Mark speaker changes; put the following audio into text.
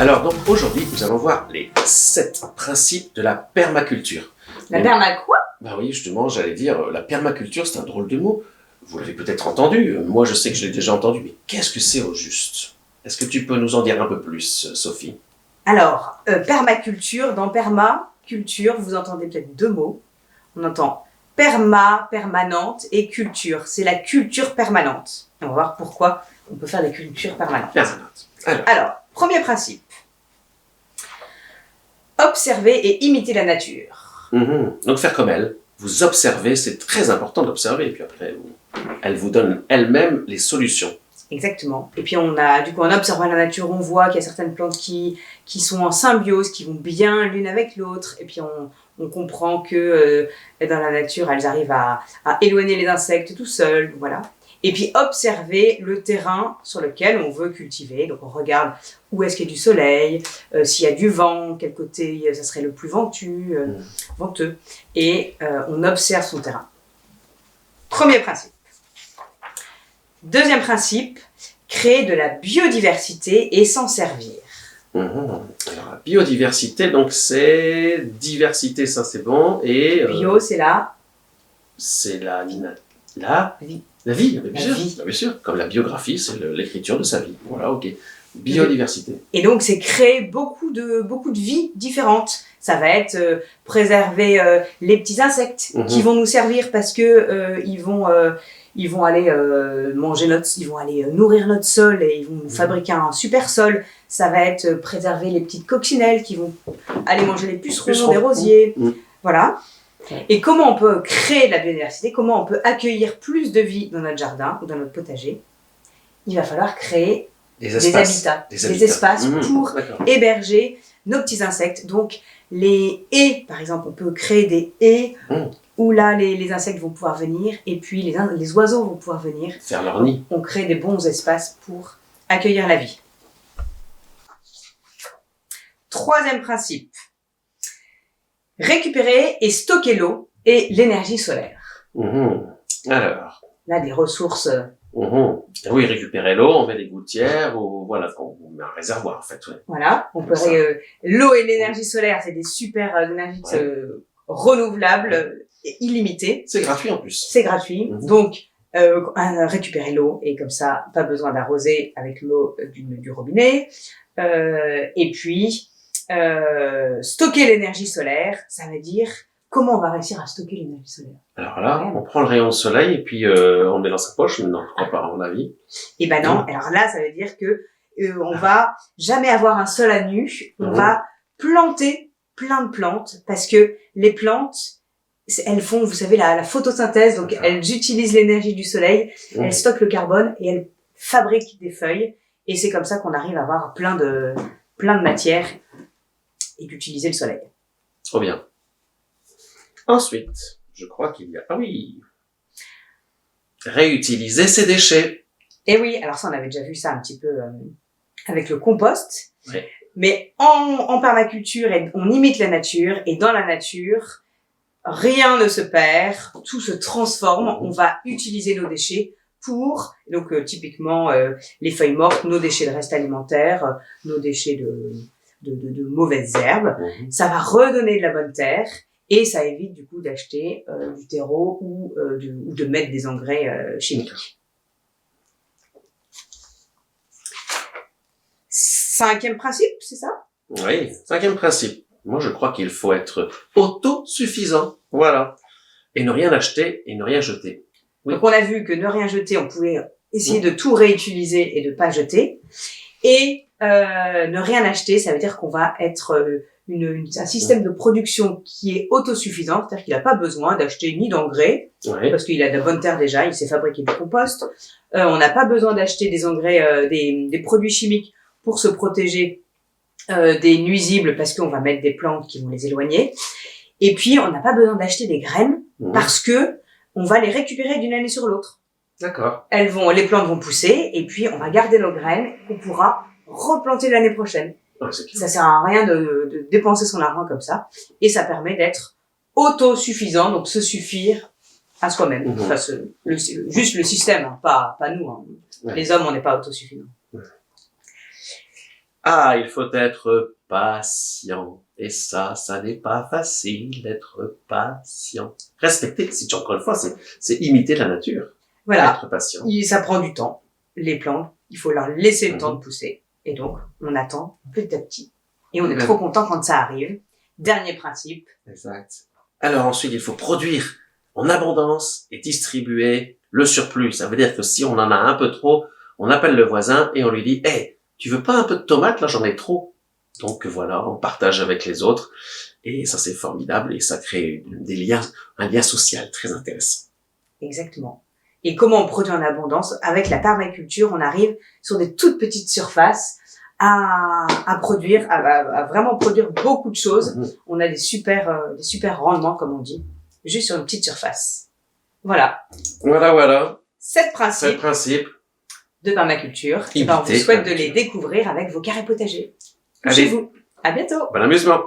Speaker 1: Alors donc aujourd'hui, nous allons voir les 7 principes de la permaculture.
Speaker 2: La perma quoi?
Speaker 1: Bah oui, justement, j'allais dire, la permaculture, c'est un drôle de mot. Vous l'avez peut-être entendu, moi je sais que je l'ai déjà entendu, mais qu'est-ce que c'est au juste? Est-ce que tu peux nous en dire un peu plus, Sophie?
Speaker 2: Alors, permaculture, dans permaculture, vous entendez peut-être deux mots. On entend perma, permanente, et culture. C'est la culture permanente. Et on va voir pourquoi on peut faire des cultures permanentes.
Speaker 1: Permanente.
Speaker 2: Alors, premier principe. Observer et imiter la nature.
Speaker 1: Donc faire comme elle, vous observez, c'est très important d'observer, et puis après, elle vous donne elle-même les solutions.
Speaker 2: Exactement. Et puis en observant la nature, on voit qu'il y a certaines plantes qui sont en symbiose, qui vont bien l'une avec l'autre. Et puis on comprend que dans la nature, elles arrivent à éloigner les insectes tout seules. Voilà. Et puis observer le terrain sur lequel on veut cultiver. Donc on regarde où est-ce qu'il y a du soleil, s'il y a du vent, quel côté ça serait le plus venteux. Et on observe son terrain. Premier principe. Deuxième principe, créer de la biodiversité et s'en servir.
Speaker 1: Alors la biodiversité, donc c'est diversité, ça c'est bon, et
Speaker 2: Bio, c'est là.
Speaker 1: c'est la vie.
Speaker 2: La
Speaker 1: Bien sûr,
Speaker 2: vie.
Speaker 1: bien sûr. Comme la biographie, c'est l'écriture de sa vie. Voilà, ok. Biodiversité.
Speaker 2: Et donc, c'est créer beaucoup de vies différentes. Ça va être préserver les petits insectes qui vont nous servir parce que ils vont aller ils vont aller nourrir notre sol et ils vont nous fabriquer un super sol. Ça va être préserver les petites coccinelles qui vont aller manger les pucerons des rosiers. Voilà. Et comment on peut créer de la biodiversité, comment on peut accueillir plus de vie dans notre jardin ou dans notre potager? Il va falloir créer des habitats, des espaces pour héberger nos petits insectes. Donc, les haies, par exemple, on peut créer des haies où là, les insectes vont pouvoir venir et puis les oiseaux vont pouvoir venir.
Speaker 1: Faire leur nid.
Speaker 2: On crée des bons espaces pour accueillir la vie. Troisième principe. Récupérer et stocker l'eau et l'énergie solaire.
Speaker 1: Alors.
Speaker 2: Là, des ressources.
Speaker 1: Oui, récupérer l'eau, on met des gouttières, ou voilà, on met un réservoir en fait. Ouais.
Speaker 2: Voilà, on peut l'eau et l'énergie solaire, c'est des super énergies renouvelables, illimitées.
Speaker 1: C'est gratuit en plus.
Speaker 2: C'est gratuit, donc récupérer l'eau et comme ça, pas besoin d'arroser avec l'eau du robinet. Et puis stocker l'énergie solaire, ça veut dire comment on va réussir à stocker l'énergie solaire.
Speaker 1: Alors là, on prend le rayon de soleil et puis on le met dans sa poche. Non, je crois pas, à mon avis.
Speaker 2: Et ben non. Alors là, ça veut dire que on va jamais avoir un sol à nu. On va planter plein de plantes parce que les plantes, elles font, vous savez, la photosynthèse. Donc elles utilisent l'énergie du soleil, elles stockent le carbone et elles fabriquent des feuilles. Et c'est comme ça qu'on arrive à avoir plein de matières et d'utiliser le soleil.
Speaker 1: Trop bien. Ensuite, je crois qu'il y a... Ah oui. Réutiliser ses déchets.
Speaker 2: Et oui, alors ça, on avait déjà vu ça un petit peu avec le compost.
Speaker 1: Oui.
Speaker 2: Mais en permaculture, on imite la nature. Et dans la nature, rien ne se perd, tout se transforme. On va utiliser nos déchets pour, donc typiquement, les feuilles mortes, nos déchets de restes alimentaires, nos déchets de mauvaises herbes. Ça va redonner de la bonne terre. Et ça évite du coup d'acheter du terreau ou de mettre des engrais chimiques. Cinquième principe, c'est ça?
Speaker 1: Oui, cinquième principe. Moi, je crois qu'il faut être autosuffisant. Voilà. Et ne rien acheter et ne rien jeter. Oui.
Speaker 2: Donc on a vu que ne rien jeter, on pouvait essayer de tout réutiliser et de pas jeter. Et ne rien acheter, ça veut dire qu'on va être... un système de production qui est autosuffisant, c'est-à-dire qu'il n'a pas besoin d'acheter ni d'engrais, parce qu'il a de la bonne terre déjà, il sait fabriquer du compost. On n'a pas besoin d'acheter des engrais, des produits chimiques pour se protéger des nuisibles, parce qu'on va mettre des plantes qui vont les éloigner. Et puis, on n'a pas besoin d'acheter des graines, parce que on va les récupérer d'une année sur l'autre.
Speaker 1: D'accord.
Speaker 2: Les plantes vont pousser, et puis on va garder nos graines qu'on pourra replanter l'année prochaine. Ça sert à rien de dépenser son argent comme ça. Et ça permet d'être autosuffisant, donc se suffire à soi-même. Enfin, juste le système, hein, pas nous. Hein. Les hommes, on n'est pas autosuffisants.
Speaker 1: Ah, il faut être patient. Et ça n'est pas facile d'être patient. Respecter, si tu encore une fois, c'est imiter la nature.
Speaker 2: Voilà.
Speaker 1: Être patient.
Speaker 2: Ça prend du temps. Les plantes, il faut leur laisser le temps de pousser. Et donc, on attend petit à petit. Et on est trop content quand ça arrive. Dernier principe.
Speaker 1: Exact. Alors ensuite, il faut produire en abondance et distribuer le surplus. Ça veut dire que si on en a un peu trop, on appelle le voisin et on lui dit « Hey, tu veux pas un peu de tomates? Là, j'en ai trop. » Donc voilà, on partage avec les autres. Et ça, c'est formidable. Et ça crée des liens, un lien social très intéressant.
Speaker 2: Exactement. Et comment on produit en abondance? Avec la permaculture, on arrive sur des toutes petites surfaces à produire, à vraiment produire beaucoup de choses. On a des super rendements, comme on dit, juste sur une petite surface. Voilà.
Speaker 1: Voilà.
Speaker 2: 7 principes de permaculture. Et on vous souhaite de les découvrir avec vos carrés potagers. Chez vous. À bientôt.
Speaker 1: Bon amusement.